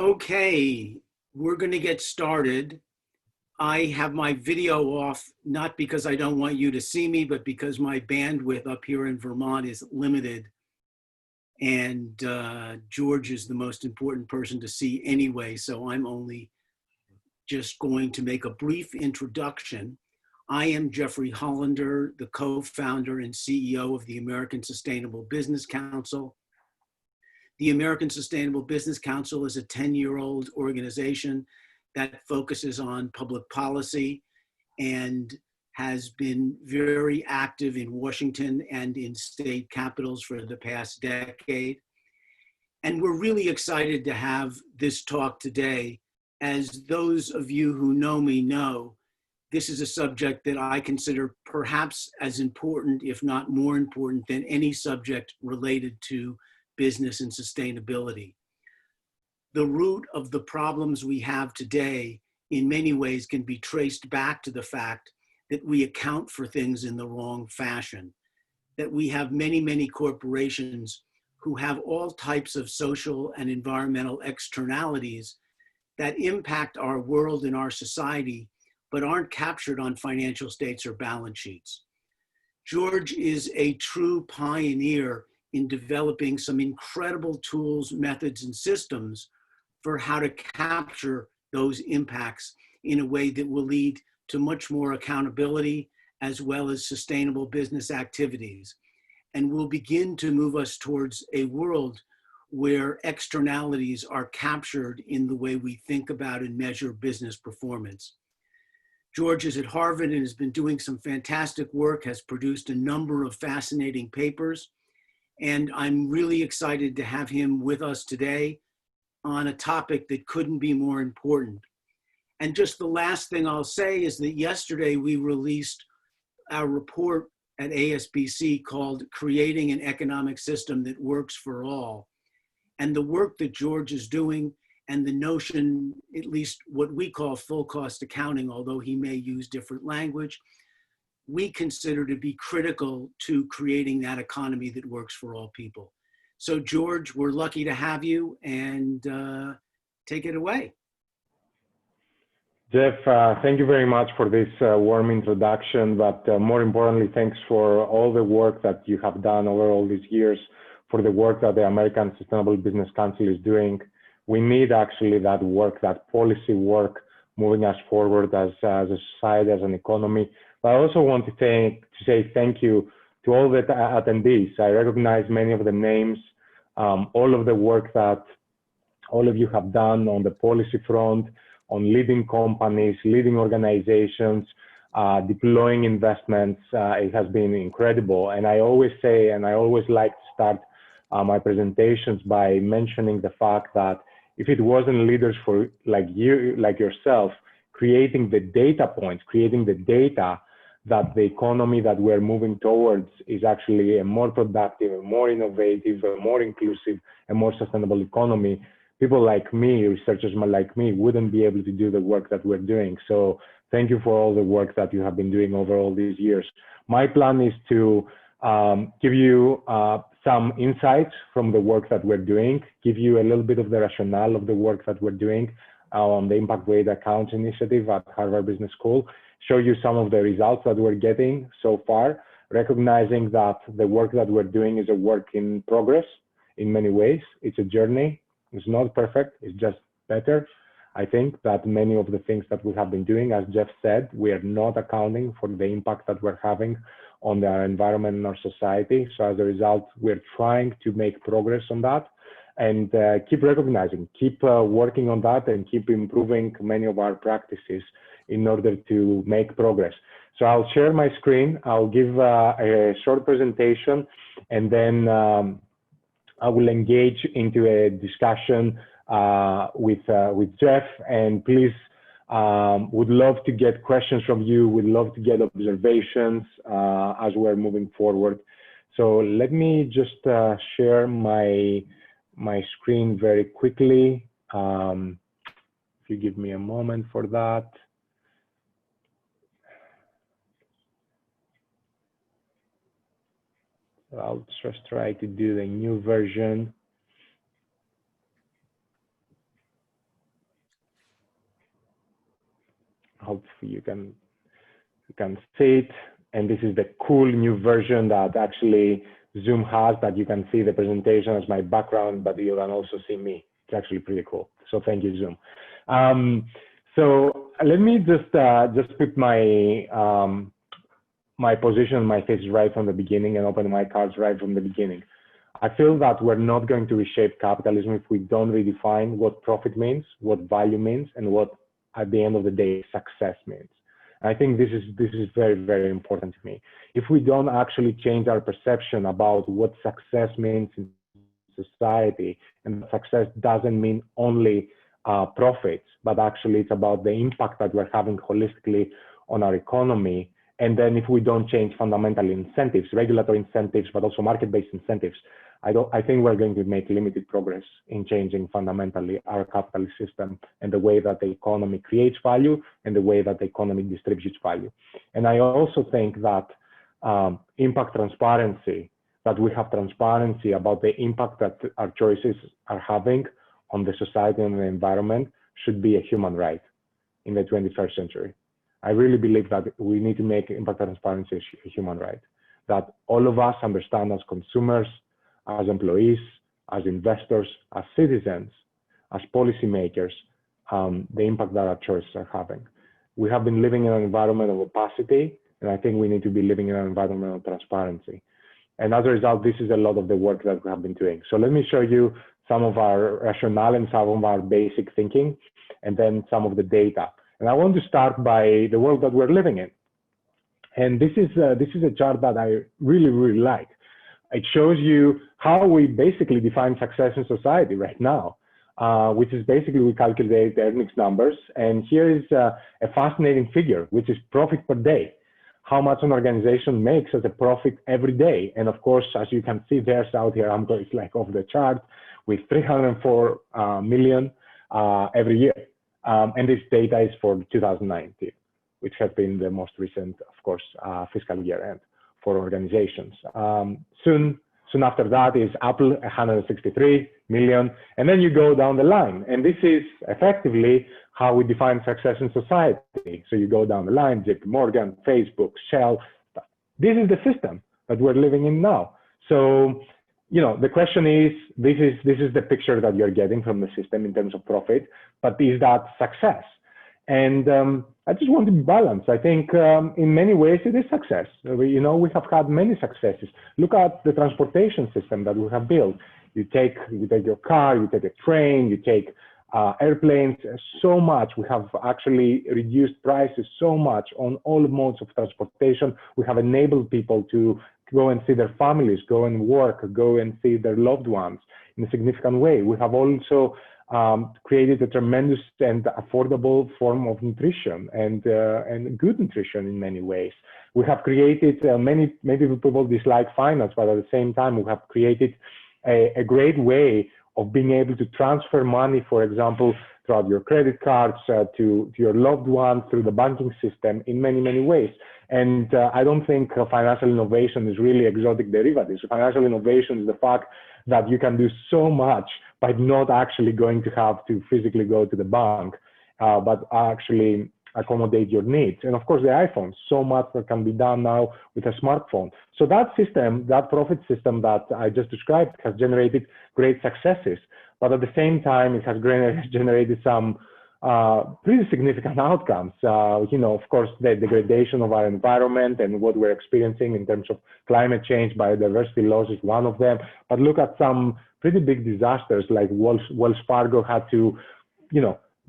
Okay, we're going to get started. I have my video off, not because I don't want you to see me, but because my bandwidth up here in Vermont is limited. And George is the most important person to see anyway, so I'm only just going to make a brief introduction. I am Jeffrey Hollander, the co-founder and CEO of the American Sustainable Business Council. The American Sustainable Business Council is a 10-year-old organization that focuses on public policy and has been very active in Washington and in state capitals for the past decade. And we're really excited to have this talk today. As those of you who know me know, this is a subject that I consider perhaps as important, if not more important, than any subject related to business and sustainability. The root of the problems we have today in many ways can be traced back to the fact that we account for things in the wrong fashion, that we have many corporations who have all types of social and environmental externalities that impact our world and our society, but aren't captured on financial states or balance sheets. George is a true pioneer in developing some incredible tools, methods, and systems for how to capture those impacts in a way that will lead to much more accountability as well as sustainable business activities, and will begin to move us towards a world where externalities are captured in the way we think about and measure business performance. George is at Harvard and has been doing some fantastic work, has produced a number of fascinating papers, and I'm really excited to have him with us today on a topic that couldn't be more important. And just the last thing I'll say is that yesterday we released our report at ASBC called Creating an Economic System That Works for All. And the work that George is doing and the notion, at least what we call full cost accounting, although he may use different language, we consider to be critical to creating that economy that works for all people. So George, we're lucky to have you, and take it away. Jeff, thank you very much for this warm introduction, but more importantly, thanks for all the work that you have done over all these years, for the work that the American Sustainable Business Council is doing. We need actually that work, that policy work, moving us forward as a society, as an economy. But I also want to say thank you to all the attendees. I recognize many of the names, all of the work that all of you have done on the policy front, on leading companies, leading organizations, deploying investments. It has been incredible. And I always say, and I always like to start my presentations by mentioning the fact that if it wasn't leaders like yourself, creating the data points, creating the data that the economy that we're moving towards is actually a more productive, a more innovative, a more inclusive, a more sustainable economy, people like me, researchers like me, wouldn't be able to do the work that we're doing. So thank you for all the work that you have been doing over all these years. My plan is to give you some insights from the work that we're doing, give you a little bit of the rationale of the work that we're doing on the Impact-Weighted Accounts Initiative at Harvard Business School, show you some of the results that we're getting so far, recognizing that the work that we're doing is a work in progress in many ways. It's a journey. It's not perfect. It's just better. I think that many of the things that we have been doing, as Jeff said, we are not accounting for the impact that we're having on our environment and our society. So as a result, we're trying to make progress on that and keep recognizing, keep working on that, and keep improving many of our practices in order to make progress. So I'll share my screen. I'll give a short presentation, and then I will engage into a discussion with Jeff. And please, would love to get questions from you. Would love to get observations as we're moving forward. So let me just share my screen very quickly. If you give me a moment for that. I'll just try to do the new version. hope you can see it. And this is the cool new version that actually Zoom has, that you can see the presentation as my background, but you can also see me. It's actually pretty cool. So thank you, Zoom. So let me just put my my position, my thesis right from the beginning, and open my cards right from the beginning. I feel that we're not going to reshape capitalism if we don't redefine what profit means, what value means, and what, at the end of the day, success means. I think this is very, very important to me. If we don't actually change our perception about what success means in society, and success doesn't mean only profits, but actually it's about the impact that we're having holistically on our economy. And then if we don't change fundamental incentives, regulatory incentives, but also market-based incentives, I think we're going to make limited progress in changing fundamentally our capitalist system and the way that the economy creates value and the way that the economy distributes value. And I also think that impact transparency, that we have transparency about the impact that our choices are having on the society and the environment, should be a human right in the 21st century. I really believe that we need to make impact transparency a human right, that all of us understand as consumers, as employees, as investors, as citizens, as policymakers, the impact that our choices are having. We have been living in an environment of opacity, and I think we need to be living in an environment of transparency. And as a result, this is a lot of the work that we have been doing. So let me show you some of our rationale and some of our basic thinking, and then some of the data. And I want to start by the world that we're living in. And this is a chart that I really, really like. It shows you how we basically define success in society right now, which is basically we calculate the earnings numbers. And here is a fascinating figure, which is profit per day, how much an organization makes as a profit every day. And of course, as you can see, there's out here, it's like off the chart, with 304 million every year. And this data is for 2019, which has been the most recent, of course, fiscal year end for organizations. Soon after that is Apple, 163 million, and then you go down the line. And this is effectively how we define success in society. So you go down the line, JP Morgan, Facebook, Shell. This is the system that we're living in now. So, you know, the question is, this is the picture that you're getting from the system in terms of profit, but is that success? And I just want to be balanced. I think in many ways it is success. We have had many successes. Look at the transportation system that we have built. You take your car, you take a train, you take airplanes, so much. We have actually reduced prices so much on all modes of transportation. We have enabled people to go and see their families, go and work, go and see their loved ones in a significant way. We have also created a tremendous and affordable form of nutrition and good nutrition in many ways. We have created many people dislike finance, but at the same time, we have created a great way of being able to transfer money, for example, throughout your credit cards to your loved ones through the banking system in many, many ways. And I don't think financial innovation is really exotic derivatives. Financial innovation is the fact that you can do so much by not actually going to have to physically go to the bank, but actually accommodate your needs. And of course, the iPhone, so much that can be done now with a smartphone. So that system, that profit system that I just described, has generated great successes. But at the same time, it has generated some pretty significant outcomes. Of course, the degradation of our environment and what we're experiencing in terms of climate change, biodiversity loss is one of them. But look at some pretty big disasters, like Wells Fargo had to,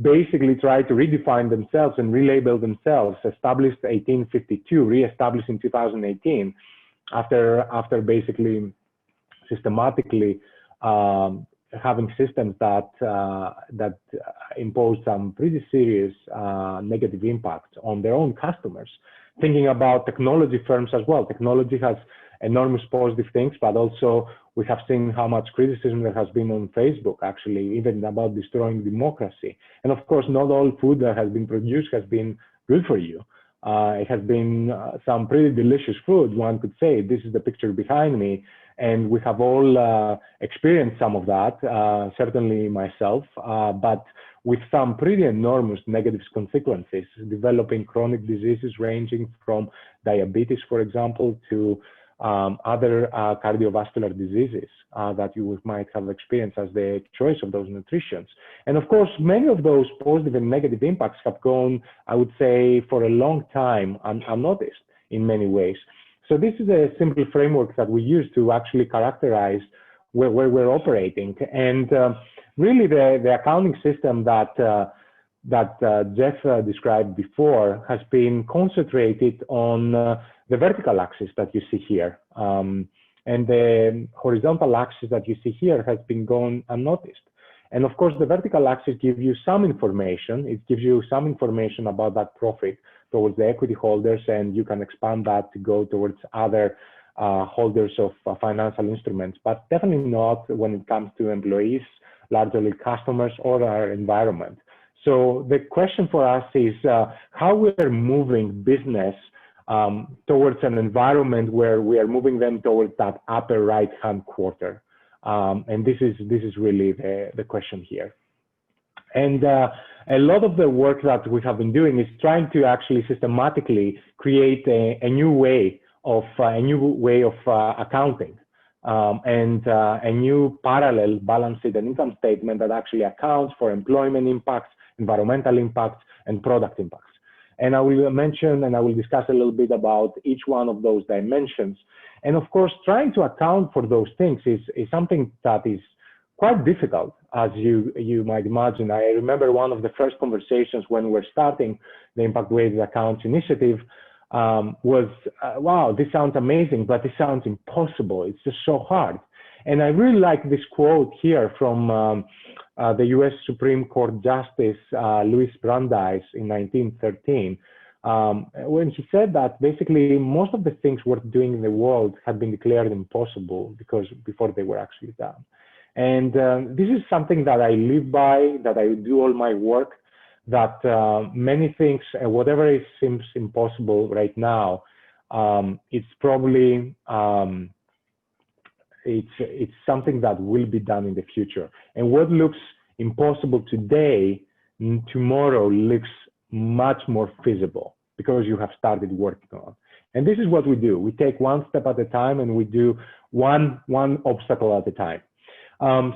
basically try to redefine themselves and relabel themselves, established 1852, re-established in 2018, after basically systematically having systems that impose some pretty serious negative impact on their own customers. Thinking about technology firms as well. Technology has enormous positive things, but also we have seen how much criticism there has been on Facebook, actually, even about destroying democracy. And of course, not all food that has been produced has been good for you. It has been some pretty delicious food, one could say. This is the picture behind me. And we have all experienced some of that, certainly myself, but with some pretty enormous negative consequences, developing chronic diseases ranging from diabetes, for example, to other cardiovascular diseases that you might have experienced as the choice of those nutritions. And of course, many of those positive and negative impacts have gone, I would say, for a long time unnoticed in many ways. So this is a simple framework that we use to actually characterize where we're operating. And really the accounting system that Jeff described before has been concentrated on the vertical axis that you see here. And the horizontal axis that you see here has been gone unnoticed. And of course, the vertical axis gives you some information. It gives you some information about that profit towards the equity holders, and you can expand that to go towards other holders of financial instruments, but definitely not when it comes to employees, largely customers, or our environment. So the question for us is how we're moving business towards an environment where we are moving them towards that upper right-hand quarter. And this is really the question here. And a lot of the work that we have been doing is trying to actually systematically create a new way of accounting and a new parallel balance sheet and income statement that actually accounts for employment impacts, environmental impacts, and product impacts. And I will mention and I will discuss a little bit about each one of those dimensions. And of course, trying to account for those things is something that is quite difficult, as you might imagine. I remember one of the first conversations when we're starting the Impact Weighted Accounts initiative was, wow, this sounds amazing, but this sounds impossible. It's just so hard. And I really like this quote here from the US Supreme Court Justice Louis Brandeis in 1913, when he said that basically most of the things worth doing in the world had been declared impossible because before they were actually done. And this is something that I live by, that I do all my work, that many things, whatever seems impossible right now, it's probably, it's something that will be done in the future. And what looks impossible today, tomorrow looks much more feasible because you have started working on. And this is what we do. We take one step at a time and we do one obstacle at a time.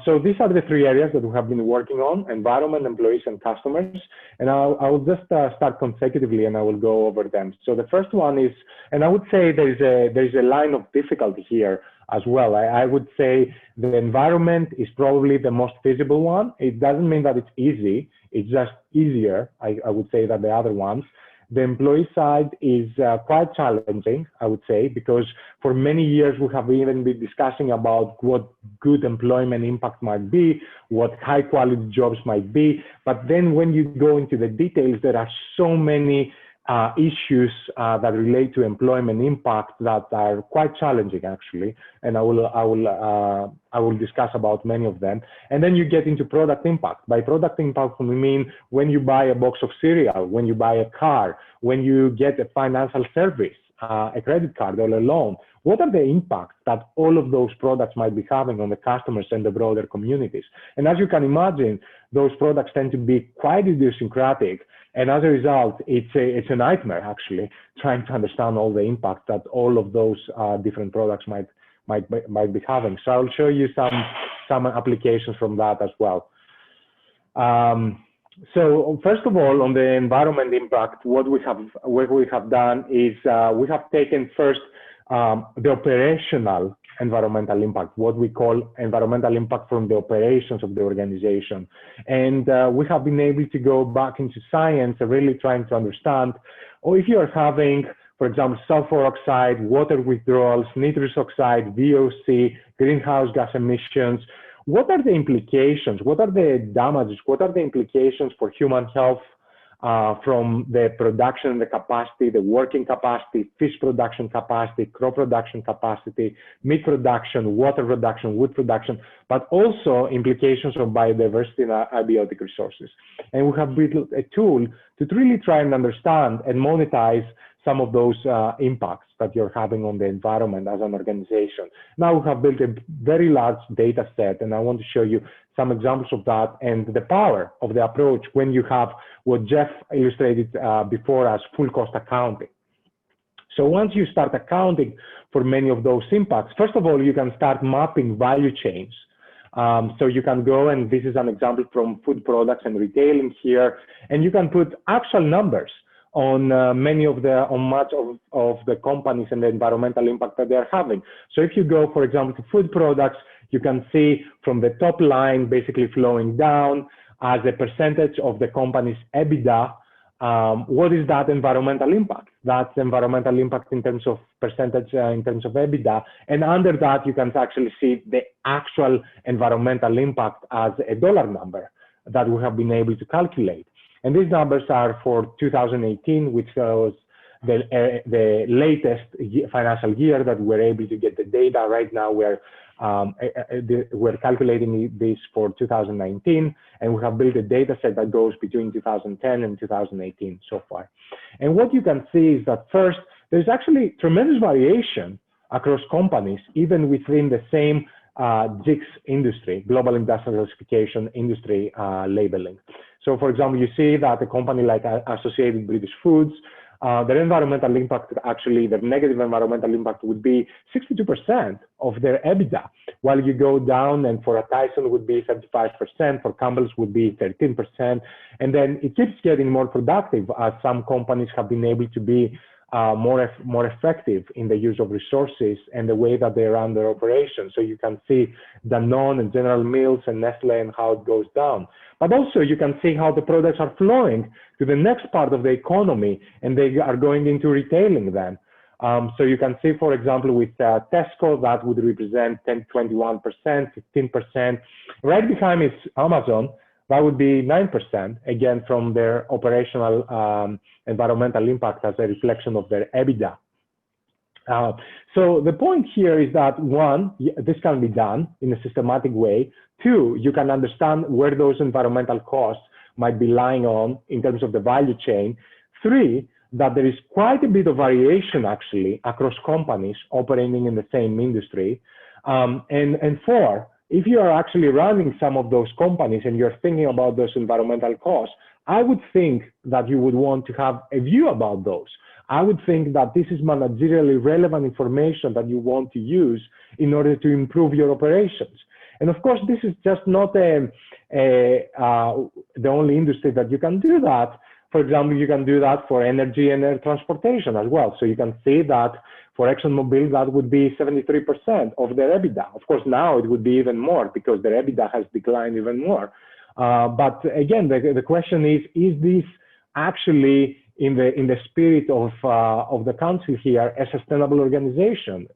So these are the three areas that we have been working on: environment, employees, and customers. And I will just start consecutively and I will go over them. So the first one is, and I would say there's a line of difficulty here as well. I would say the environment is probably the most feasible one. It doesn't mean that it's easy. It's just easier, I would say, than the other ones. The employee side is quite challenging, I would say, because for many years we have even been discussing about what good employment impact might be, what high quality jobs might be. But then when you go into the details, there are so many issues that relate to employment impact that are quite challenging, actually, and I will discuss about many of them. And then you get into product impact. By product impact, we mean when you buy a box of cereal, when you buy a car, when you get a financial service, a credit card or a loan. What are the impacts that all of those products might be having on the customers and the broader communities? And as you can imagine, those products tend to be quite idiosyncratic. And as a result, it's a nightmare, actually, trying to understand all the impact that all of those different products might be having. So I'll show you some applications from that as well. So first of all, on the environment impact, what we have done is we have taken first the operational environmental impact, what we call environmental impact from the operations of the organization. And we have been able to go back into science and really trying to understand, or if you are having, for example, sulfur oxide, water withdrawals, nitrous oxide, VOC, greenhouse gas emissions, what are the implications? What are the damages? What are the implications for human health from the production, the capacity, the working capacity, fish production capacity, crop production capacity, meat production, water production, wood production, but also implications of biodiversity and abiotic resources. And we have built a tool to really try and understand and monetize some of those impacts that you're having on the environment as an organization. Now we have built a very large data set, and I want to show you some examples of that and the power of the approach when you have what Jeff illustrated before as full cost accounting. So once you start accounting for many of those impacts, first of all, you can start mapping value chains. So you can go, and this is an example from food products and retailing here, and you can put actual numbers on much of the companies and the environmental impact that they're having. So if you go, for example, to food products, you can see from the top line basically flowing down as a percentage of the company's EBITDA. What is that environmental impact? That's environmental impact in terms of percentage, in terms of EBITDA. And under that, you can actually see the actual environmental impact as a dollar number that we have been able to calculate. And these numbers are for 2018, which was the latest financial year that we're able to get the data. Right now, we're calculating this for 2019, and we have built a data set that goes between 2010 and 2018 so far. And what you can see is that first, there's actually tremendous variation across companies, even within the same GICS industry, Global Industrial Classification Industry labeling. So for example, you see that a company like Associated British Foods, their environmental impact, actually their negative environmental impact would be 62% of their EBITDA, while you go down and for a Tyson would be 75%, for Campbell's would be 13%. And then it keeps getting more productive as some companies have been able to be more effective in the use of resources and the way that they run their operations. So you can see Danone and General Mills and Nestle and how it goes down. But also you can see how the products are flowing to the next part of the economy, and they are going into retailing then. So you can see, for example, with Tesco, that would represent 10, 21%, 15%. Right behind is Amazon. That would be 9%, again, from their operational environmental impact as a reflection of their EBITDA. So the point here is that, one, this can be done in a systematic way. Two, you can understand where those environmental costs might be lying on in terms of the value chain. Three, that there is quite a bit of variation, actually, across companies operating in the same industry. And four, if you are actually running some of those companies and you're thinking about those environmental costs, I would think that you would want to have a view about those. I would think that this is managerially relevant information that you want to use in order to improve your operations. And of course, this is just not the only industry that you can do that. For example, you can do that for energy and air transportation as well. So you can see that for ExxonMobil, that would be 73% of their EBITDA. Of course, now it would be even more because their EBITDA has declined even more. But again, the question is this actually in the spirit of the council here, a sustainable organization?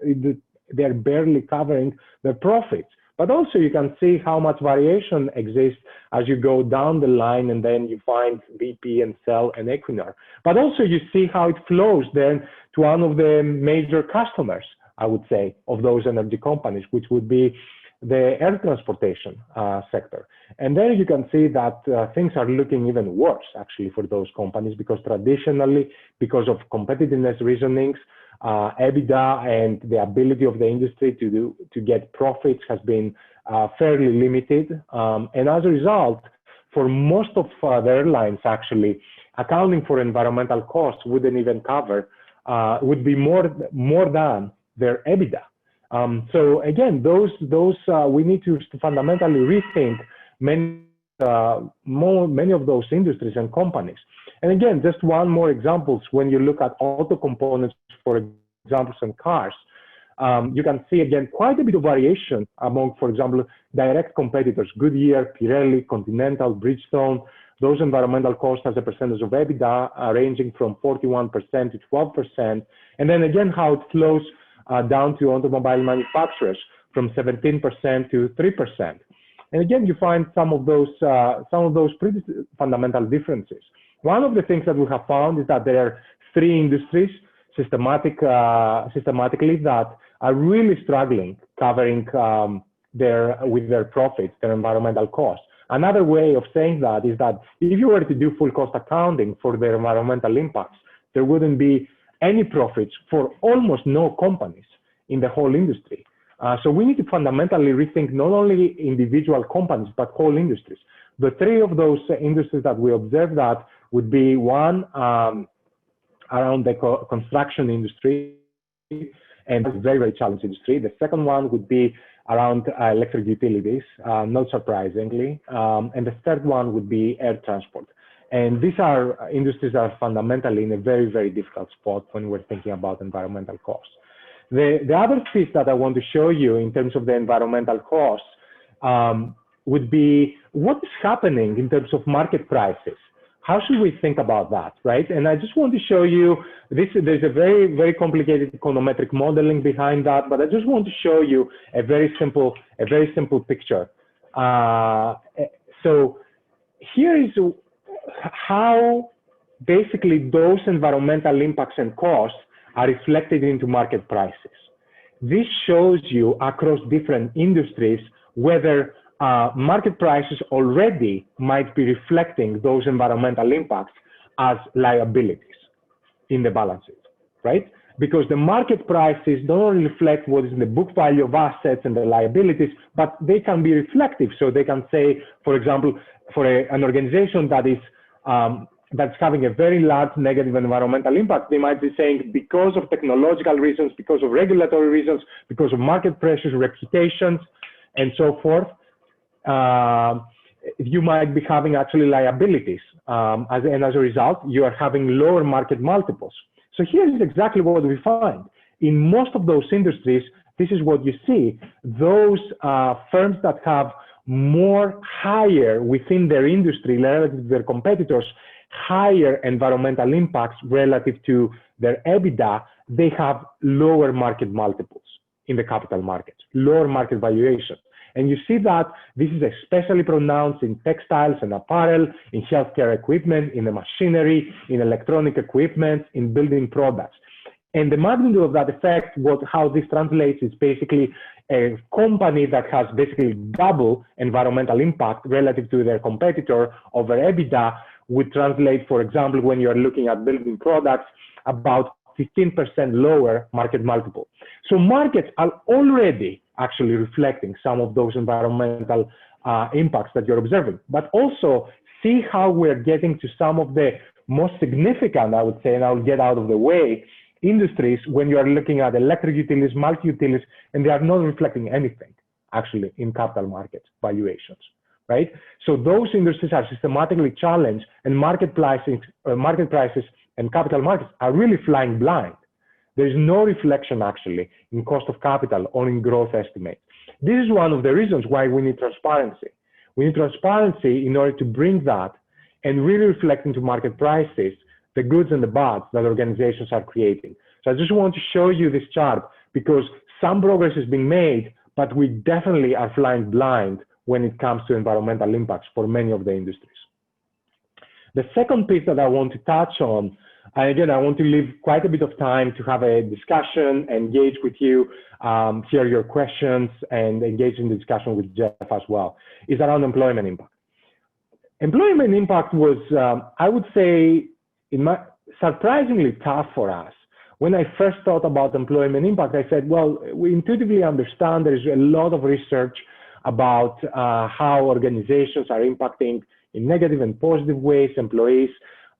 They're barely covering their profits. But also you can see how much variation exists as you go down the line, and then you find BP and Shell and Equinor. But also you see how it flows then to one of the major customers, I would say, of those energy companies, which would be the air transportation sector. And there you can see that things are looking even worse, actually, for those companies, because traditionally, because of competitiveness reasonings, EBITDA and the ability of the industry to get profits has been fairly limited. And as a result, for most of the airlines, actually, accounting for environmental costs wouldn't even cover, would be more than their EBITDA. So again, we need to fundamentally rethink many of those industries and companies. And again, just one more examples, when you look at auto components, for example, and cars, you can see again quite a bit of variation among, for example, direct competitors, Goodyear, Pirelli, Continental, Bridgestone. Those environmental costs as a percentage of EBITDA are ranging from 41% to 12%. And then again, how it flows down to automobile manufacturers from 17% to 3%. And again, you find some of those pretty fundamental differences. One of the things that we have found is that there are three industries systematically that are really struggling covering with their profits, their environmental costs. Another way of saying that is that if you were to do full cost accounting for their environmental impacts, there wouldn't be any profits for almost no companies in the whole industry. So we need to fundamentally rethink not only individual companies, but whole industries. The three of those industries that we observe that would be one, around the construction industry, and it's a very, very challenging industry. The second one would be around electric utilities, not surprisingly. And the third one would be air transport. And these are industries that are fundamentally in a very, very difficult spot when we're thinking about environmental costs. The other piece that I want to show you in terms of the environmental costs would be what is happening in terms of market prices. How should we think about that, right? And I just want to show you this. There's a very, very complicated econometric modeling behind that, but I just want to show you a very simple picture. So here is how basically those environmental impacts and costs are reflected into market prices. This shows you across different industries whether market prices already might be reflecting those environmental impacts as liabilities in the balance sheet, right? Because the market prices don't only reflect what is in the book value of assets and the liabilities, but they can be reflective. So they can say, for example, for an organization that is that's having a very large negative environmental impact, they might be saying because of technological reasons, because of regulatory reasons, because of market pressures, reputations, and so forth, you might be having actually liabilities. And as a result, you are having lower market multiples. So here is exactly what we find. In most of those industries, this is what you see. Those firms that have more higher within their industry relative to their competitors, higher environmental impacts relative to their EBITDA, they have lower market multiples in the capital markets, lower market valuation. And you see that this is especially pronounced in textiles and apparel, in healthcare equipment, in the machinery, in electronic equipment, in building products. And the magnitude of that effect, how this translates is basically a company that has basically double environmental impact relative to their competitor over EBITDA would translate, for example, when you're looking at building products, about 15% lower market multiple. So markets are already actually reflecting some of those environmental impacts that you're observing, but also see how we're getting to some of the most significant, I would say, and I'll get out of the way, industries when you are looking at electric utilities, multi-utilities, and they are not reflecting anything actually in capital market valuations, right? So those industries are systematically challenged, and market prices and capital markets are really flying blind. There is no reflection actually in cost of capital or in growth estimates. This is one of the reasons why we need transparency. We need transparency in order to bring that and really reflect into market prices the goods and the bads that organizations are creating. So I just want to show you this chart because some progress is being made, but we definitely are flying blind when it comes to environmental impacts for many of the industries. The second piece that I want to touch on, and again, I want to leave quite a bit of time to have a discussion, engage with you, hear your questions, and engage in the discussion with Jeff as well, is around employment impact. Employment impact was, I would say, surprisingly tough for us. When I first thought about employment impact, I said, well, we intuitively understand there's a lot of research about how organizations are impacting in negative and positive ways employees.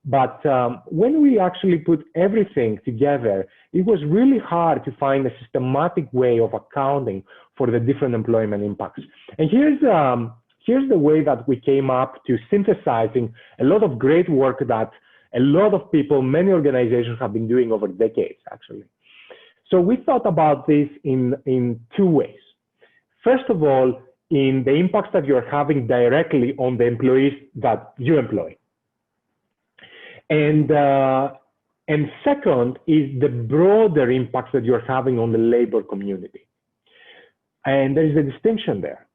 But when we actually put everything together, it was really hard to find a systematic way of accounting for the different employment impacts. And here's the way that we came up to synthesizing a lot of great work that a lot of people, many organizations have been doing over decades, actually. So we thought about this in two ways. First of all, in the impacts that you're having directly on the employees that you employ. And second is the broader impacts that you're having on the labor community. And there is a distinction there.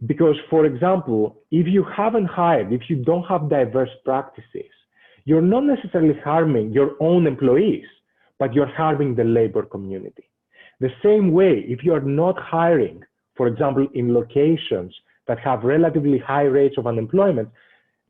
Because, for example, if you haven't hired, if you don't have diverse practices, you're not necessarily harming your own employees, but you're harming the labor community. The same way, if you're not hiring, for example, in locations that have relatively high rates of unemployment,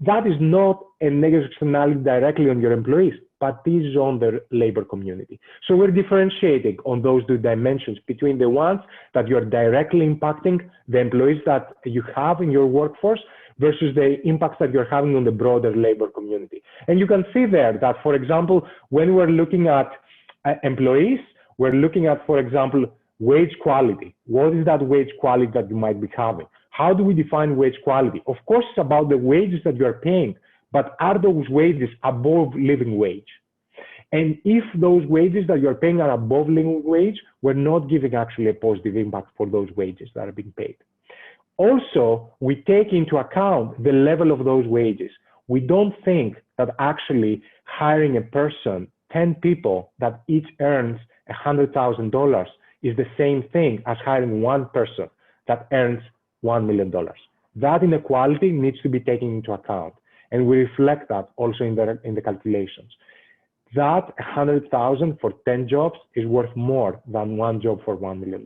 that is not a negative externality directly on your employees, but this is on the labor community. So we're differentiating on those two dimensions between the ones that you're directly impacting the employees that you have in your workforce versus the impacts that you're having on the broader labor community. And you can see there that, for example, when we're looking at employees, we're looking at, for example, wage quality. What is that wage quality that you might be having? How do we define wage quality? Of course, it's about the wages that you're paying, but are those wages above living wage? And if those wages that you're paying are above living wage, we're not giving actually a positive impact for those wages that are being paid. Also, we take into account the level of those wages. We don't think that actually hiring a person, 10 people that each earns $100,000 is the same thing as hiring one person that earns $1 million. That inequality needs to be taken into account, and we reflect that also in the calculations. That 100,000 for 10 jobs is worth more than one job for $1 million.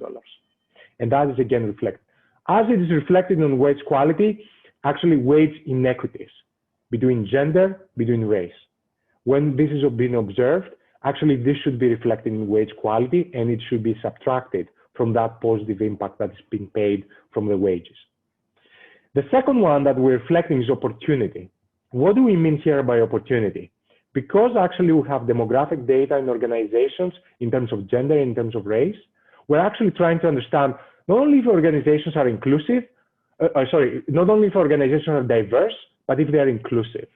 And that is again reflected. As it is reflected on wage quality, actually wage inequities between gender, between race. When this is being observed, actually this should be reflected in wage quality, and it should be subtracted from that positive impact that is being paid from the wages. The second one that we're reflecting is opportunity. What do we mean here by opportunity? Because actually we have demographic data in organizations in terms of gender, in terms of race, we're actually trying to understand not only if organizations are inclusive, not only if organizations are diverse, but if they are inclusive.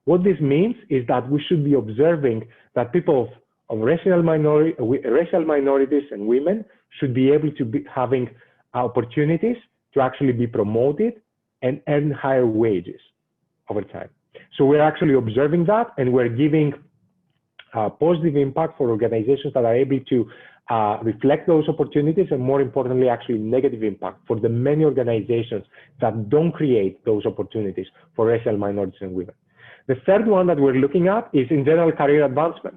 What this means is that we should be observing that people of racial minorities and women should be able to be having opportunities to actually be promoted and earn higher wages over time. So we're actually observing that, and we're giving positive impact for organizations that are able to reflect those opportunities, and more importantly, actually negative impact for the many organizations that don't create those opportunities for racial minorities and women. The third one that we're looking at is in general career advancement.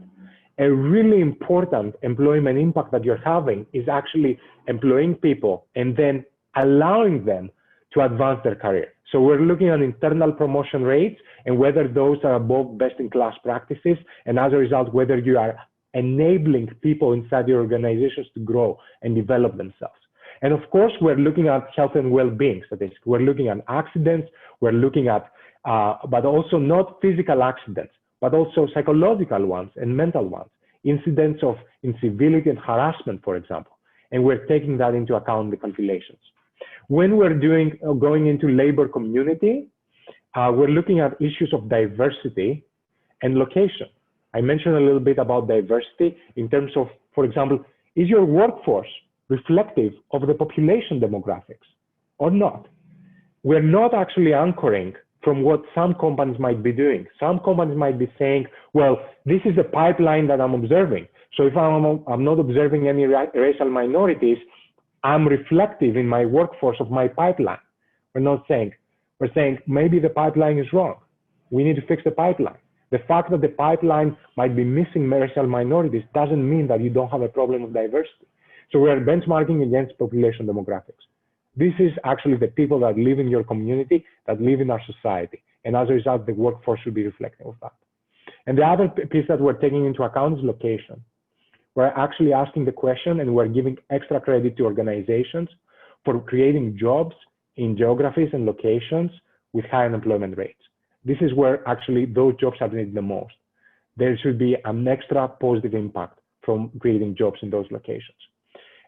A really important employment impact that you're having is actually employing people and then allowing them to advance their career. So we're looking at internal promotion rates and whether those are above best-in-class practices, and as a result, whether you are enabling people inside your organizations to grow and develop themselves. And of course, we're looking at health and well-being statistics. We're looking at accidents, we're looking at, but also not physical accidents, but also psychological ones and mental ones, incidents of incivility and harassment, for example. And we're taking that into account in the calculations. When we're going into labor community, we're looking at issues of diversity and location. I mentioned a little bit about diversity in terms of, for example, is your workforce reflective of the population demographics or not? We're not actually anchoring from what some companies might be doing. Some companies might be saying, well, this is the pipeline that I'm observing. So if I'm not observing any racial minorities, I'm reflective in my workforce of my pipeline. We're not saying, we're saying maybe the pipeline is wrong. We need to fix the pipeline. The fact that the pipeline might be missing racial minorities doesn't mean that you don't have a problem of diversity. So we are benchmarking against population demographics. This is actually the people that live in your community, that live in our society. And as a result, the workforce should be reflective of that. And the other piece that we're taking into account is location. We're actually asking the question, and we're giving extra credit to organizations for creating jobs in geographies and locations with high unemployment rates. This is where actually those jobs are needed the most. There should be an extra positive impact from creating jobs in those locations.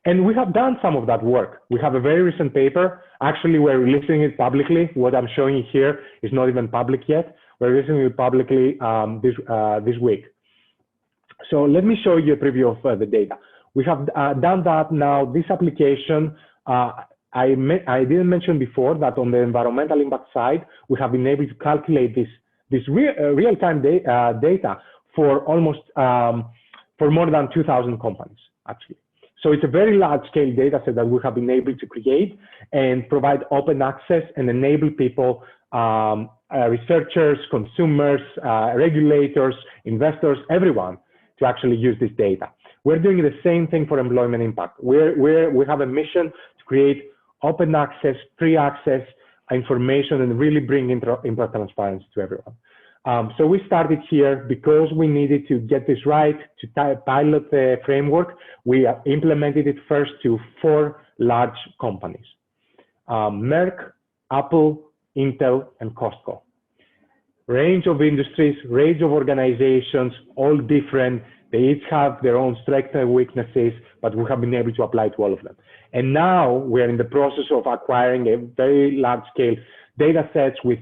And we have done some of that work. We have a very recent paper. Actually, we're releasing it publicly. What I'm showing you here is not even public yet. We're releasing it publicly this week. So let me show you a preview of the data. We have done that now. This application, I didn't mention before that on the environmental impact side, we have been able to calculate this real-time data for almost, for more than 2,000 companies, actually. So it's a very large-scale data set that we have been able to create and provide open access and enable people, researchers, consumers, regulators, investors, everyone, to actually use this data. We're doing the same thing for employment impact. We have a mission to create open access, free access information, and really bring impact transparency to everyone. So we started here because we needed to get this right, to pilot the framework. We implemented it first to 4 large companies, Merck, Apple, Intel, and Costco. Range of industries, range of organizations, all different. They each have their own strengths and weaknesses, but we have been able to apply to all of them. And now we're in the process of acquiring a very large scale data sets with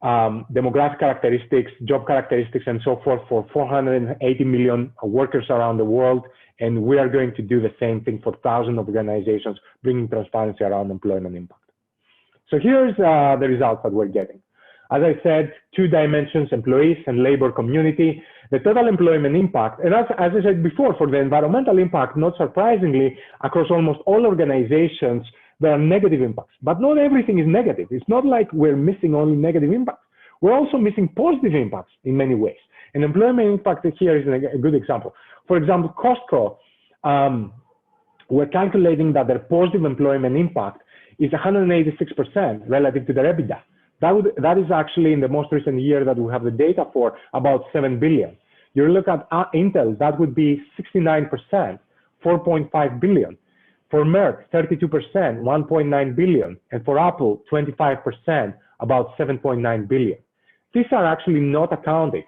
demographic characteristics, job characteristics, and so forth for 480 million workers around the world. And we are going to do the same thing for thousands of organizations, bringing transparency around employment impact. So here's the results that we're getting. As I said, 2 dimensions, employees and labor community. The total employment impact, and as I said before, for the environmental impact, not surprisingly, across almost all organizations, there are negative impacts. But not everything is negative. It's not like we're missing only negative impacts. We're also missing positive impacts in many ways. And employment impact here is a good example. For example, Costco, we're calculating that their positive employment impact is 186% relative to their EBITDA. That is actually in the most recent year that we have the data for about 7 billion. You look at Intel, that would be 69%, 4.5 billion. For Merck, 32%, 1.9 billion. And for Apple, 25%, about 7.9 billion. These are actually not accounted.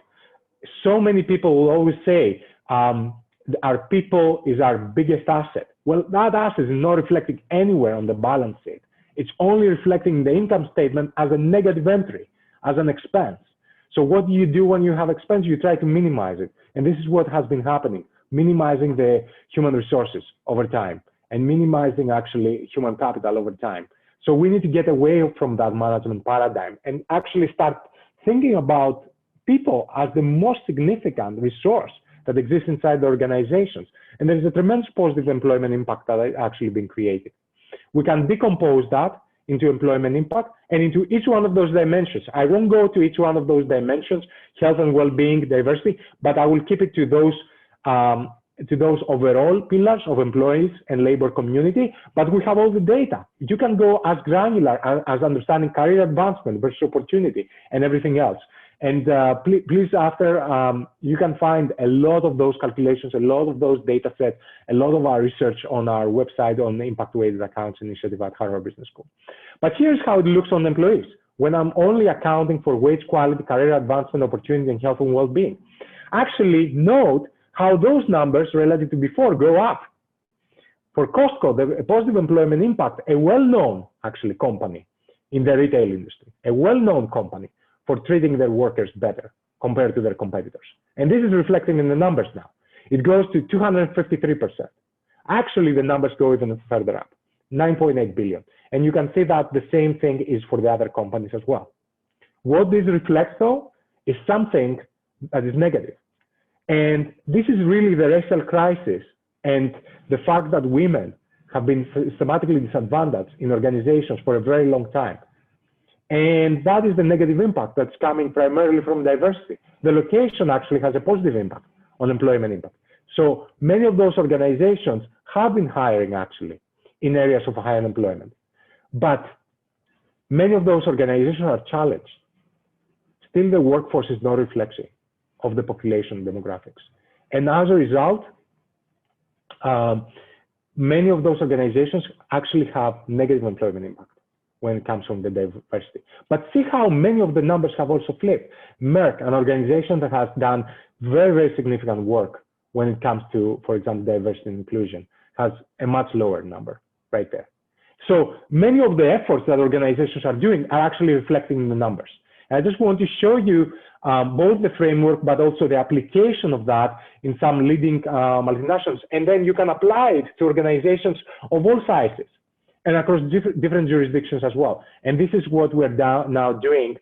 So many people will always say, our people is our biggest asset. Well, that asset is not reflected anywhere on the balance sheet. It's only reflecting the income statement as a negative entry, as an expense. So what do you do when you have expense? You try to minimize it. And this is what has been happening, minimizing the human resources over time and minimizing actually human capital over time. So we need to get away from that management paradigm and actually start thinking about people as the most significant resource that exists inside the organizations. And there's a tremendous positive employment impact that has actually been created. We can decompose that into employment impact and into each one of those dimensions. I won't go to each one of those dimensions, health and well-being, diversity, but I will keep it to those overall pillars of employees and labor community. But we have all the data. You can go as granular as understanding career advancement versus opportunity and everything else. And please, after, you can find a lot of those calculations, a lot of those data sets, a lot of our research on our website on the Impact Weighted Accounts initiative at Harvard Business School. But here's how it looks on employees. When I'm only accounting for wage quality, career advancement, opportunity, and health and well-being. Actually, note how those numbers relative to before go up. For Costco, the positive employment impact, a well-known, actually, company in the retail industry, a well-known company, for treating their workers better compared to their competitors. And this is reflecting in the numbers now. It goes to 253%. Actually, the numbers go even further up, 9.8 billion. And you can see that the same thing is for the other companies as well. What this reflects, though, is something that is negative. And this is really the racial crisis and the fact that women have been systematically disadvantaged in organizations for a very long time. And that is the negative impact that's coming primarily from diversity. The location actually has a positive impact on employment impact. So many of those organizations have been hiring actually in areas of high unemployment. But many of those organizations are challenged. Still, the workforce is not a reflection of the population demographics. And as a result, many of those organizations actually have negative employment impact when it comes from the diversity. But see how many of the numbers have also flipped. Merck, an organization that has done very, very significant work when it comes to, for example, diversity and inclusion, has a much lower number right there. So many of the efforts that organizations are doing are actually reflecting in the numbers. And I just want to show you both the framework, but also the application of that in some leading multinationals. And then you can apply it to organizations of all sizes and across different jurisdictions as well. And this is what we're now doing,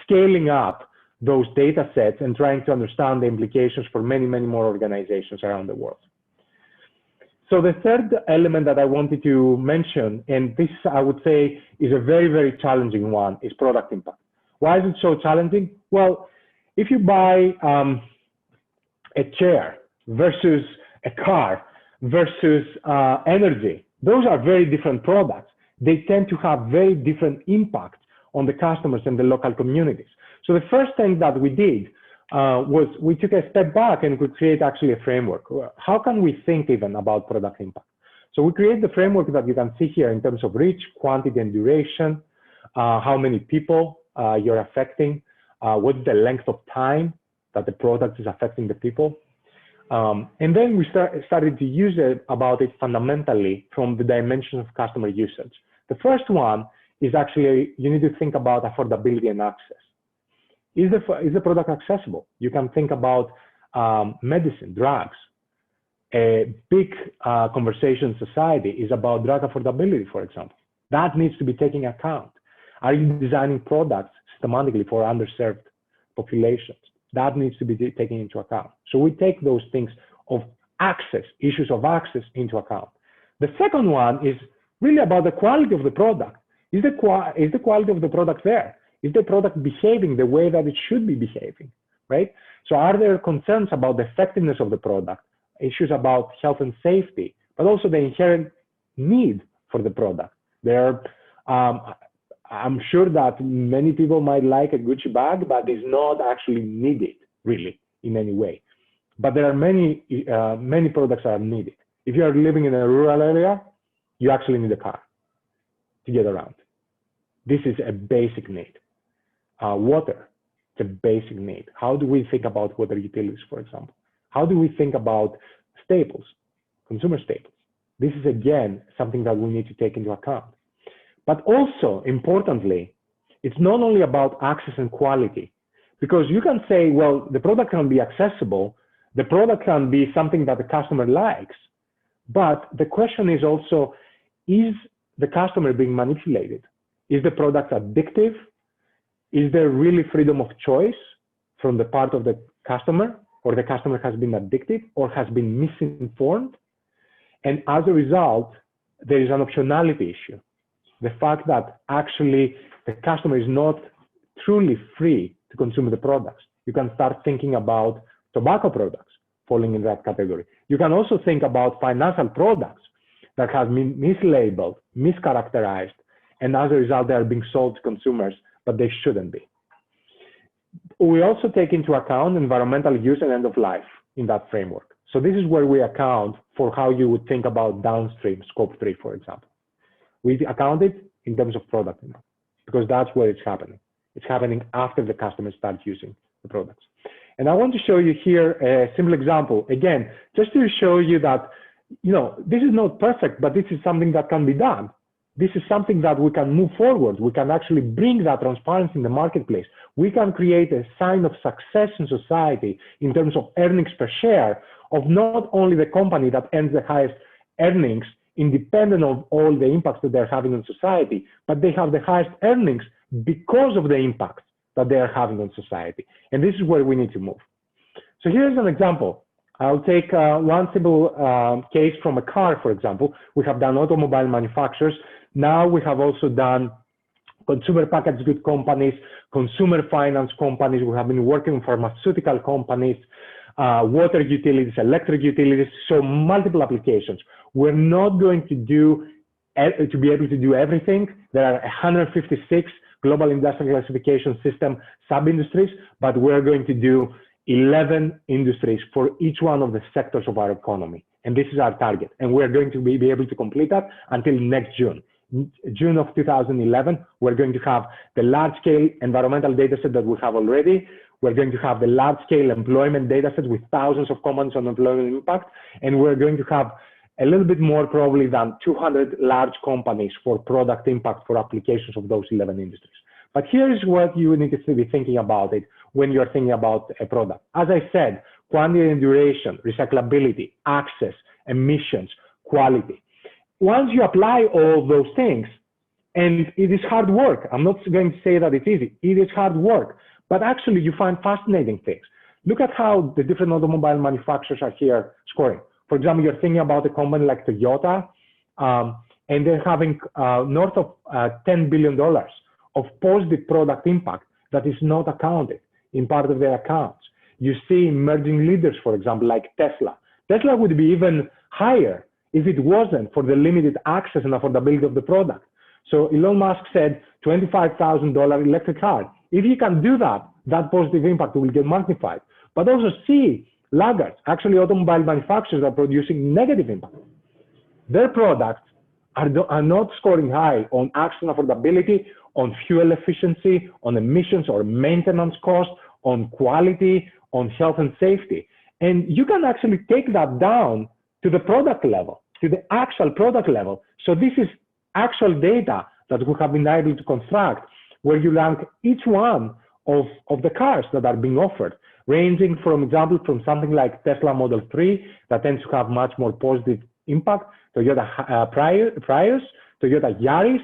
scaling up those data sets and trying to understand the implications for many, many more organizations around the world. So the third element that I wanted to mention, and this I would say is a very, very challenging one, is product impact. Why is it so challenging? Well, if you buy a chair versus a car versus energy, those are very different products. They tend to have very different impacts on the customers and the local communities. So the first thing that we did was we took a step back and we create actually a framework. How can we think even about product impact? So we create the framework that you can see here in terms of reach, quantity, and duration, how many people you're affecting, what's the length of time that the product is affecting the people. And then we started to use it about it fundamentally from the dimension of customer usage. The first one is actually, you need to think about affordability and access. Is the product accessible? You can think about medicine, drugs. A big conversation in society is about drug affordability, for example. That needs to be taken into account. Are you designing products systematically for underserved populations? That needs to be taken into account. So we take those things of access, issues of access into account. The second one is really about the quality of the product. Is the quality of the product there? Is the product behaving the way that it should be behaving, right? So are there concerns about the effectiveness of the product, issues about health and safety, but also the inherent need for the product? I'm sure that many people might like a Gucci bag, but it's not actually needed really in any way. But there are many products that are needed. If you are living in a rural area, you actually need a car to get around. This is a basic need. Water, it's a basic need. How do we think about water utilities, for example? How do we think about staples, consumer staples? This is, again, something that we need to take into account. But also, importantly, it's not only about access and quality, because you can say, well, the product can be accessible, the product can be something that the customer likes, but the question is also, is the customer being manipulated? Is the product addictive? Is there really freedom of choice from the part of the customer, or the customer has been addicted or has been misinformed? And as a result, there is an optionality issue. The fact that actually the customer is not truly free to consume the products. You can start thinking about tobacco products falling in that category. You can also think about financial products that have been mislabeled, mischaracterized, and as a result, they are being sold to consumers, but they shouldn't be. We also take into account environmental use and end of life in that framework. So this is where we account for how you would think about downstream scope 3, for example. We account it in terms of product impact, because that's where it's happening. It's happening after the customers start using the products. And I want to show you here a simple example, again, just to show you that, this is not perfect, but this is something that can be done. This is something that we can move forward. We can actually bring that transparency in the marketplace. We can create a sign of success in society in terms of earnings per share of not only the company that earns the highest earnings, independent of all the impacts that they're having on society, but they have the highest earnings because of the impact that they are having on society. And this is where we need to move. So here's an example. I'll take one simple case from a car, for example. We have done automobile manufacturers. Now we have also done consumer packaged good companies, consumer finance companies. We have been working with pharmaceutical companies, water utilities, electric utilities, so multiple applications. We're not going to be able to do everything. There are 156 global industrial classification system sub-industries, but we're going to do 11 industries for each one of the sectors of our economy. And this is our target. And we're going to be able to complete that until next June. June of 2011, we're going to have the large-scale environmental data set that we have already. We're going to have the large-scale employment data set with thousands of companies on employment impact. And we're going to have a little bit more probably than 200 large companies for product impact for applications of those 11 industries. But here is what you need to be thinking about it when you're thinking about a product. As I said, quantity and duration, recyclability, access, emissions, quality. Once you apply all those things, and it is hard work. I'm not going to say that it's easy. It is hard work, but actually you find fascinating things. Look at how the different automobile manufacturers are here scoring. For example, you're thinking about a company like Toyota, and they're having north of $10 billion of positive product impact that is not accounted in part of their accounts. You see emerging leaders, for example, like Tesla. Tesla would be even higher if it wasn't for the limited access and affordability of the product. So Elon Musk said, $25,000 electric car. If you can do that, that positive impact will get magnified. But also see laggards, actually automobile manufacturers are producing negative impact. Their products are not scoring high on action affordability, on fuel efficiency, on emissions or maintenance cost, on quality, on health and safety. And you can actually take that down to the product level, to the actual product level. So this is actual data that we have been able to construct, where you rank each one of the cars that are being offered, ranging from example from something like Tesla Model 3 that tends to have much more positive impact, Toyota Prius, Toyota Yaris,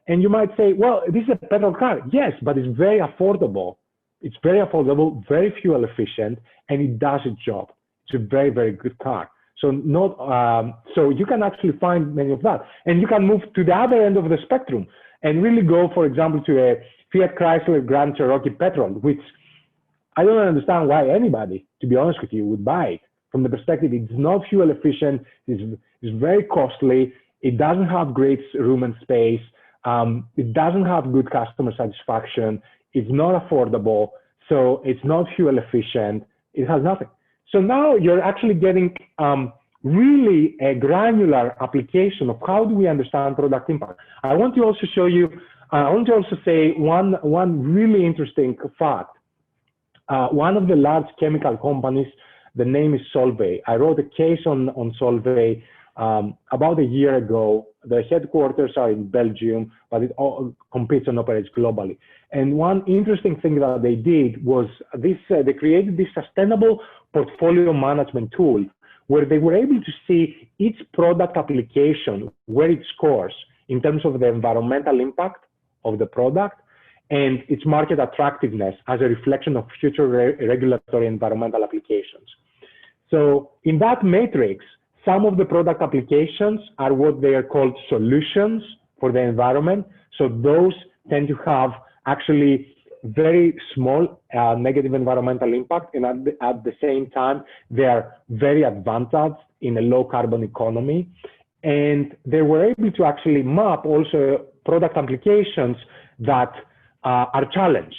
and you might say, well, this is a petrol car. Yes, but it's very affordable. It's very affordable, very fuel efficient, and it does its job. It's a very, very good car. So so you can actually find many of that. And you can move to the other end of the spectrum and really go, for example, to a Fiat Chrysler Grand Cherokee petrol, which I don't understand why anybody, to be honest with you, would buy it. From the perspective, it's not fuel efficient, it's very costly, it doesn't have great room and space, it doesn't have good customer satisfaction, it's not affordable, so it's not fuel efficient, it has nothing. So now you're actually getting really a granular application of how do we understand product impact. I want to also show you, I want to also say one really interesting fact. One of the large chemical companies, the name is Solvay. I wrote a case on Solvay about a year ago. The headquarters are in Belgium, but it all competes and operates globally. And one interesting thing that they did was this, they created this sustainable portfolio management tool where they were able to see each product application, where it scores in terms of the environmental impact of the product and its market attractiveness as a reflection of future regulatory environmental applications. So in that matrix, some of the product applications are what they are called solutions for the environment. So those tend to have actually very small negative environmental impact, and at the same time, they are very advantaged in a low carbon economy. And they were able to actually map also product applications that are challenged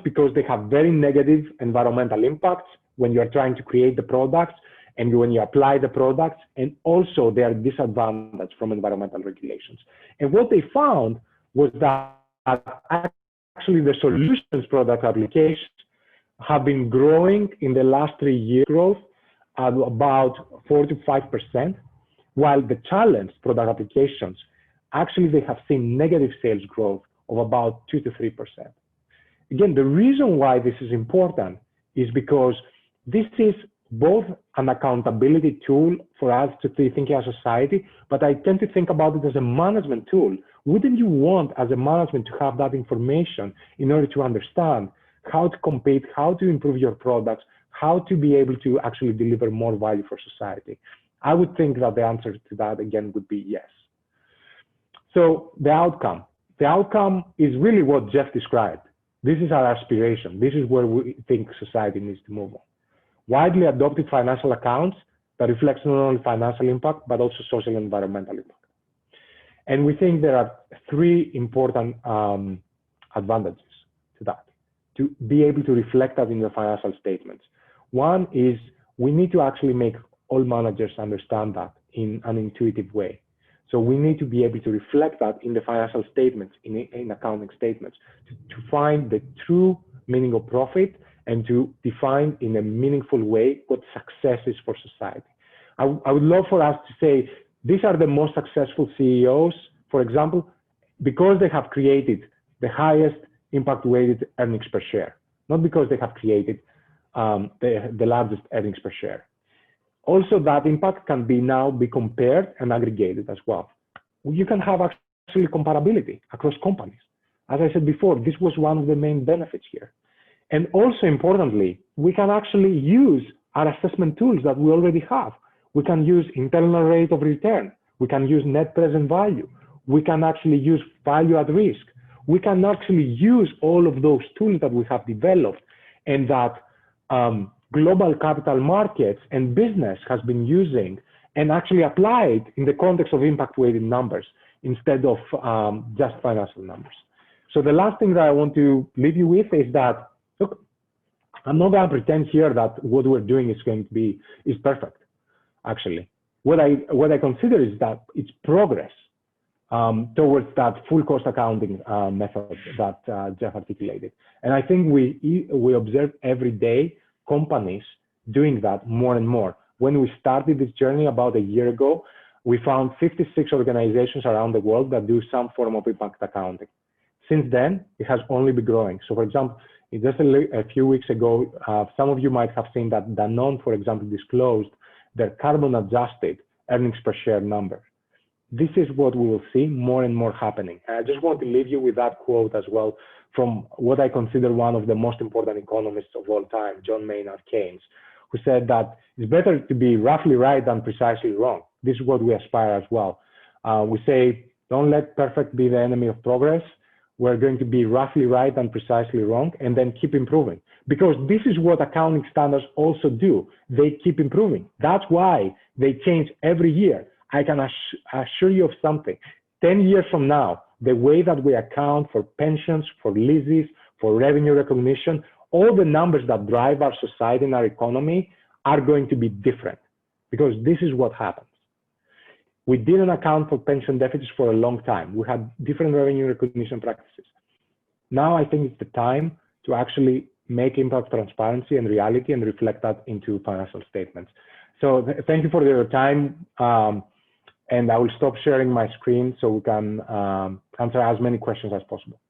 because they have very negative environmental impacts when you're trying to create the products and when you apply the products, and also they are disadvantaged from environmental regulations. And what they found was that actually the solutions product applications have been growing in the last 3 years, growth at about 4 to 5%, while the challenged product applications, actually they have seen negative sales growth of about 2 to 3%. Again, the reason why this is important is because this is both an accountability tool for us to think as a society, but I tend to think about it as a management tool. Wouldn't you want as a management to have that information in order to understand how to compete, how to improve your products, how to be able to actually deliver more value for society? I would think that the answer to that again would be yes. So the outcome is really what Jeff described. This is our aspiration. This is where we think society needs to move on. Widely adopted financial accounts that reflects not only financial impact, but also social and environmental impact. And we think there are 3 important advantages to that, to be able to reflect that in the financial statements. One is we need to actually make all managers understand that in an intuitive way. So we need to be able to reflect that in the financial statements, in accounting statements, to find the true meaning of profit and to define in a meaningful way what success is for society. I would love for us to say, these are the most successful CEOs, for example, because they have created the highest impact weighted earnings per share, not because they have created the largest earnings per share. Also, that impact can now be compared and aggregated as well. You can have actually comparability across companies. As I said before, this was one of the main benefits here. And also importantly, we can actually use our assessment tools that we already have. We can use internal rate of return. We can use net present value. We can actually use value at risk. We can actually use all of those tools that we have developed and that global capital markets and business has been using and actually applied in the context of impact weighted numbers. instead of just financial numbers. So the last thing that I want to leave you with is that, look, I'm not going to pretend here that what we're doing is perfect, actually. What I consider is that it's progress towards that full cost accounting method that Jeff articulated. And I think we observe every day companies doing that more and more. When we started this journey about a year ago, we found 56 organizations around the world that do some form of impact accounting. Since then, it has only been growing. So for example, just a few weeks ago, some of you might have seen that Danone, for example, disclosed their carbon adjusted earnings per share number. This is what we will see more and more happening. And I just want to leave you with that quote as well from what I consider one of the most important economists of all time, John Maynard Keynes, who said that it's better to be roughly right than precisely wrong. This is what we aspire as well. We say, don't let perfect be the enemy of progress. We're going to be roughly right and precisely wrong, and then keep improving. Because this is what accounting standards also do. They keep improving. That's why they change every year. I can assure you of something. 10 years from now, the way that we account for pensions, for leases, for revenue recognition, all the numbers that drive our society and our economy are going to be different, because this is what happens. We didn't account for pension deficits for a long time. We had different revenue recognition practices. Now I think it's the time to actually make impact transparency and reality and reflect that into financial statements. So thank you for your time. And I will stop sharing my screen so we can answer as many questions as possible.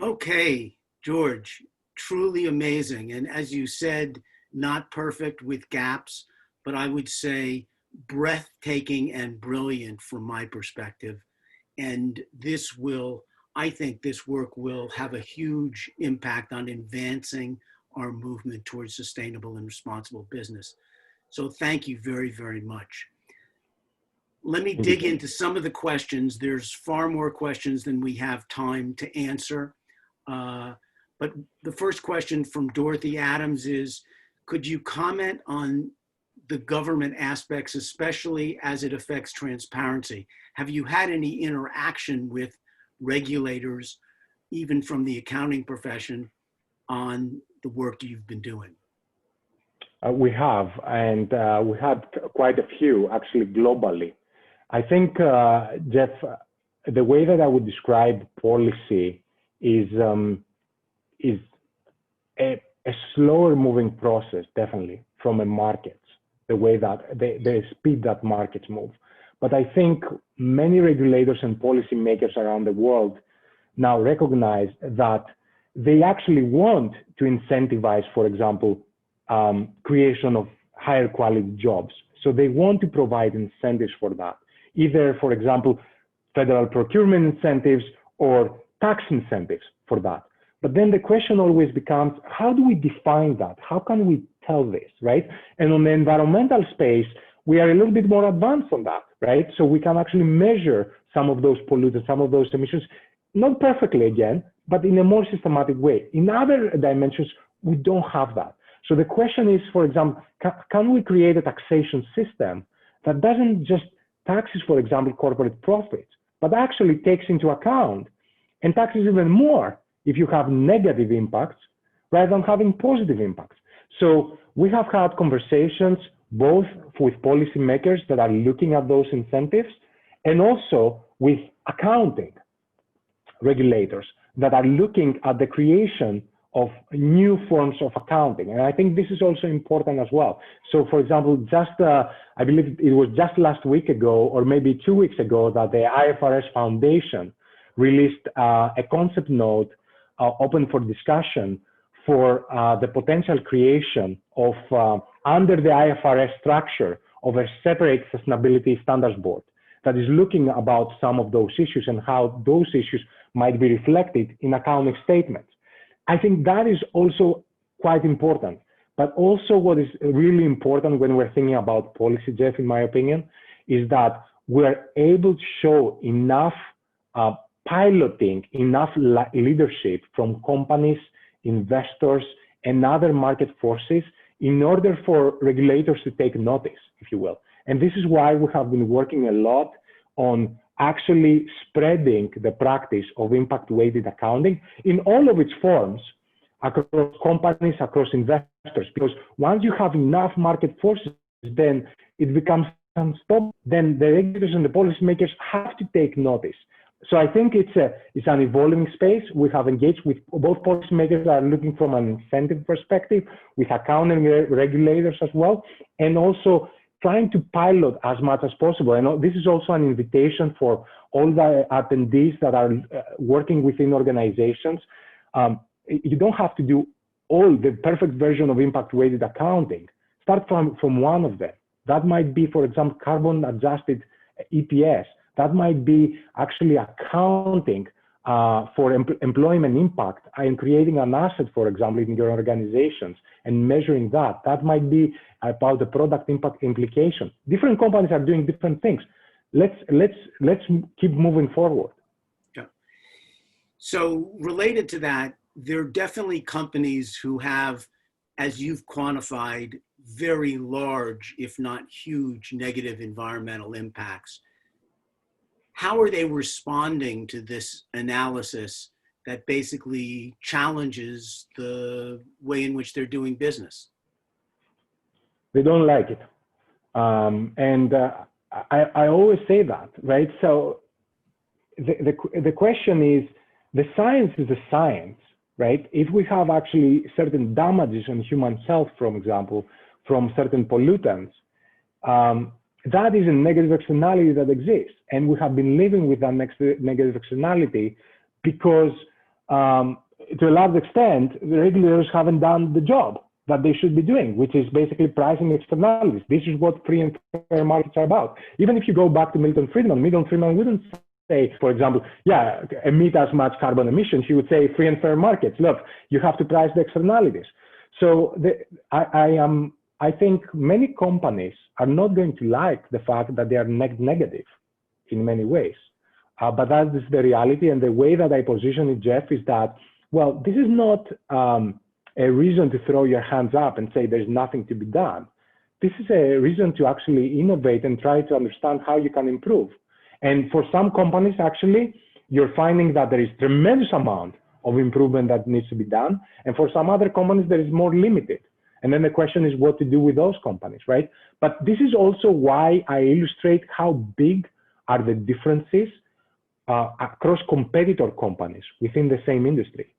Okay, George, truly amazing. And as you said, not perfect with gaps, but I would say breathtaking and brilliant from my perspective. And this will, I think this work will have a huge impact on advancing our movement towards sustainable and responsible business. So thank you very, very much. Let me dig into some of the questions. There's far more questions than we have time to answer. But the first question from Dorothy Adams is, could you comment on the government aspects, especially as it affects transparency? Have you had any interaction with regulators, even from the accounting profession, on the work you've been doing? We have, and we had quite a few actually globally. I think, Jeff, the way that I would describe policy is a slower moving process, definitely, from a market, the way that the speed that markets move. But I think many regulators and policymakers around the world now recognize that they actually want to incentivize, for example, creation of higher quality jobs. So they want to provide incentives for that, either, for example, federal procurement incentives or tax incentives for that. But then the question always becomes, how do we define that? How can we tell this, right? And on the environmental space, we are a little bit more advanced on that, right? So we can actually measure some of those pollutants, some of those emissions, not perfectly again, but in a more systematic way. In other dimensions, we don't have that. So the question is, for example, can we create a taxation system that doesn't just taxes, for example, corporate profits, but actually takes into account and taxes even more if you have negative impacts rather than having positive impacts. So we have had conversations both with policymakers that are looking at those incentives and also with accounting regulators that are looking at the creation of new forms of accounting. And I think this is also important as well. So for example, I believe it was just last week ago, or maybe 2 weeks ago, that the IFRS Foundation released a concept note open for discussion for the potential creation of, under the IFRS structure, of a separate sustainability standards board that is looking about some of those issues and how those issues might be reflected in accounting statements. I think that is also quite important. But also what is really important when we're thinking about policy, Jeff, in my opinion, is that we're able to show enough piloting, enough leadership from companies, investors, and other market forces in order for regulators to take notice, if you will. And this is why we have been working a lot on actually spreading the practice of impact-weighted accounting in all of its forms across companies, across investors. Because once you have enough market forces, then it becomes unstoppable. Then the regulators and the policymakers have to take notice. So I think it's an evolving space. We have engaged with both policymakers that are looking from an incentive perspective, with accounting regulators as well, and also trying to pilot as much as possible. And this is also an invitation for all the attendees that are working within organizations. You don't have to do all the perfect version of impact-weighted accounting. Start from one of them. That might be, for example, carbon-adjusted EPS. That might be actually accounting for employment impact and creating an asset, for example, in your organizations and measuring that. That might be about the product impact implication. Different companies are doing different things. Let's keep moving forward. Yeah. So related to that, there are definitely companies who have, as you've quantified, very large, if not huge, negative environmental impacts. How are they responding to this analysis that basically challenges the way in which they're doing business? They don't like it. I always say that, right? So the question is, the science is the science, right? If we have actually certain damages on human health, for example, from certain pollutants, that is a negative externality that exists. And we have been living with that negative externality because to a large extent, the regulators haven't done the job that they should be doing, which is basically pricing externalities. This is what free and fair markets are about. Even if you go back to Milton Friedman wouldn't say, for example, yeah, emit as much carbon emissions. He would say free and fair markets. Look, you have to price the externalities. So I think many companies are not going to like the fact that they are negative in many ways. But that is the reality. And the way that I position it, Jeff, is that, well, this is not a reason to throw your hands up and say there's nothing to be done. This is a reason to actually innovate and try to understand how you can improve. And for some companies, actually, you're finding that there is tremendous amount of improvement that needs to be done. And for some other companies, there is more limited. And then the question is what to do with those companies, right? But this is also why I illustrate how big are the differences across competitor companies within the same industry.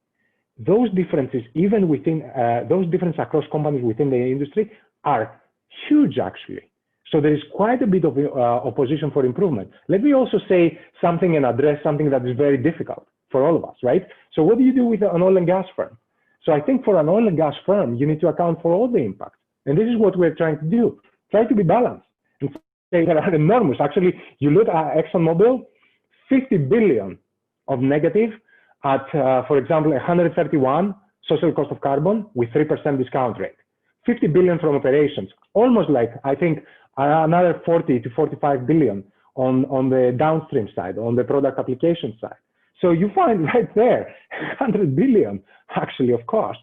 Those differences, even within those differences across companies within the industry, are huge, actually. So there is quite a bit of opposition for improvement. Let me also say something and address something that is very difficult for all of us, right? So what do you do with an oil and gas firm? So I think for an oil and gas firm, you need to account for all the impact. And this is what we're trying to do. Try to be balanced and say there are enormous. Actually, you look at ExxonMobil, 50 billion of negative at, for example, 131 social cost of carbon with 3% discount rate. 50 billion from operations, almost like, I think, another 40 to 45 billion on the downstream side, on the product application side. So you find right there, 100 billion actually of cost.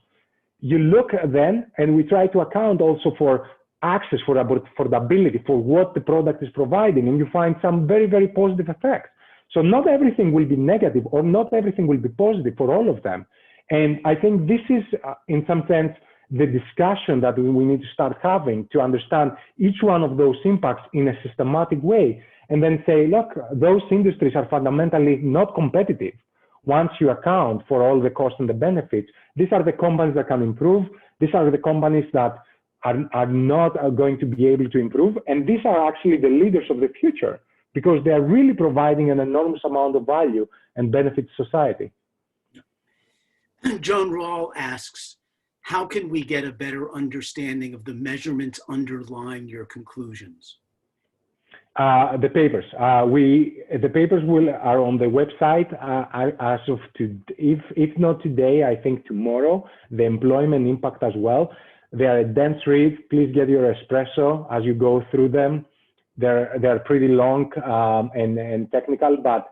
You look then, and we try to account also for access, for affordability, for what the product is providing, and you find some very, very positive effects. So not everything will be negative or not everything will be positive for all of them. And I think this is, in some sense, the discussion that we need to start having to understand each one of those impacts in a systematic way, and then say, look, those industries are fundamentally not competitive. Once you account for all the costs and the benefits, these are the companies that can improve. These are the companies that are not going to be able to improve. And these are actually the leaders of the future because they are really providing an enormous amount of value and benefit to society. Joan Rawl asks, how can we get a better understanding of the measurements underlying your conclusions? The papers. The papers are on the website as of if not today, I think tomorrow. The employment impact as well. They are a dense read. Please get your espresso as you go through them. They're pretty long and technical, but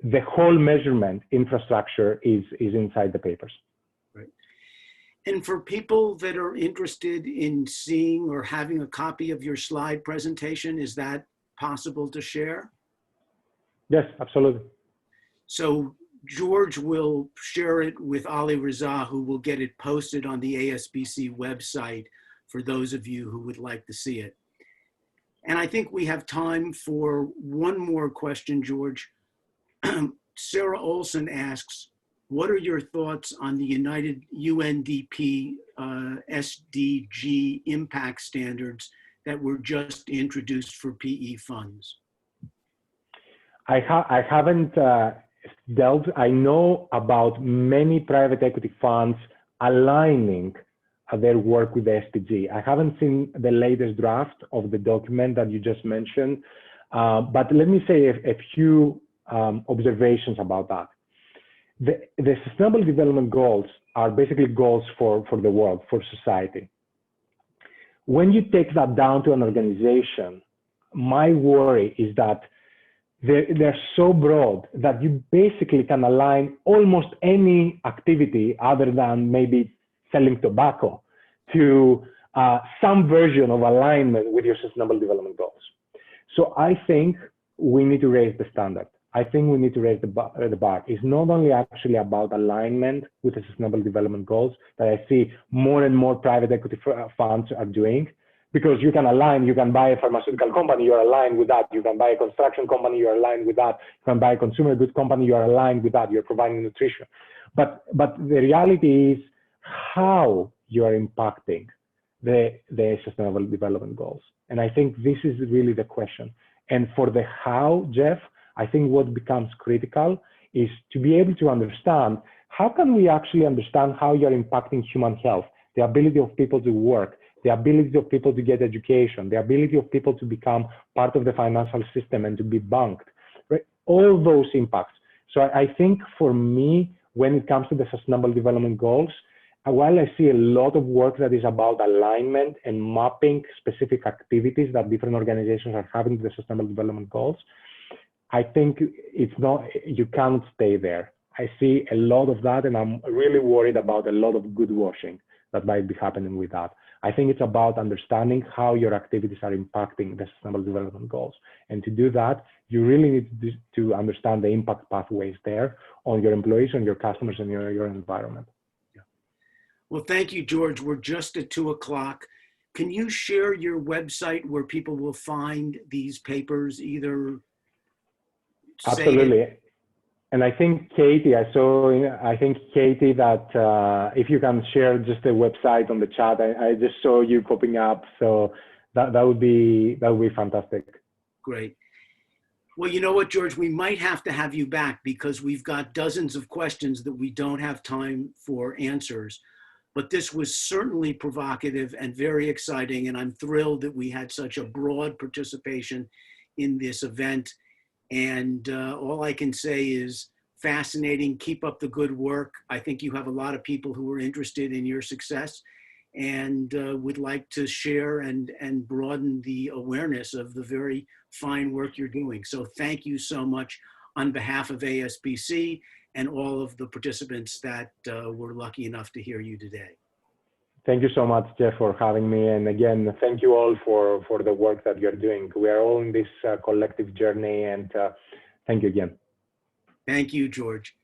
the whole measurement infrastructure is inside the papers. Right. And for people that are interested in seeing or having a copy of your slide presentation, is that possible to share? Yes, absolutely. So George will share it with Ali Raza, who will get it posted on the ASBC website for those of you who would like to see it. And I think we have time for one more question, George. Sarah Olson asks, what are your thoughts on the United UNDP SDG impact standards that were just introduced for PE funds? I haven't dealt, I know about many private equity funds aligning their work with the SDG. I haven't seen the latest draft of the document that you just mentioned, but let me say a few observations about that. The Sustainable Development Goals are basically goals for the world, for society. When you take that down to an organization, my worry is that they're so broad that you basically can align almost any activity other than maybe selling tobacco to some version of alignment with your Sustainable Development Goals. So I think we need to raise the standard. I think we need to raise the bar. It's not only actually about alignment with the Sustainable Development Goals that I see more and more private equity funds are doing, because you can align, you can buy a pharmaceutical company, you're aligned with that. You can buy a construction company, you're aligned with that. You can buy a consumer goods company, you're aligned with that. You're providing nutrition. But the reality is how you are impacting the Sustainable Development Goals. And I think this is really the question. And for the how, Jeff, I think what becomes critical is to be able to understand, how can we actually understand how you're impacting human health, the ability of people to work, the ability of people to get education, the ability of people to become part of the financial system and to be banked, right? All those impacts. So I think for me, when it comes to the Sustainable Development Goals, while I see a lot of work that is about alignment and mapping specific activities that different organizations are having to the Sustainable Development Goals, I think it's not, you can't stay there. I see a lot of that, and I'm really worried about a lot of good washing that might be happening with that. I think it's about understanding how your activities are impacting the Sustainable Development Goals. And to do that, you really need to understand the impact pathways there on your employees, on your customers, and your environment. Yeah. Well, thank you, George. We're just at 2 o'clock. Can you share your website where people will find these papers, either? Absolutely. And I think Katie, I think Katie, that if you can share just the website on the chat, I just saw you popping up. So that would be fantastic. Great. Well, you know what, George, we might have to have you back because we've got dozens of questions that we don't have time for answers. But this was certainly provocative and very exciting. And I'm thrilled that we had such a broad participation in this event. And all I can say is fascinating. Keep up the good work. I think you have a lot of people who are interested in your success and would like to share and broaden the awareness of the very fine work you're doing. So thank you so much on behalf of ASBC and all of the participants that were lucky enough to hear you today. Thank you so much, Jeff, for having me. And again, thank you all for the work that you're doing. We are all in this collective journey, and thank you again. Thank you, George.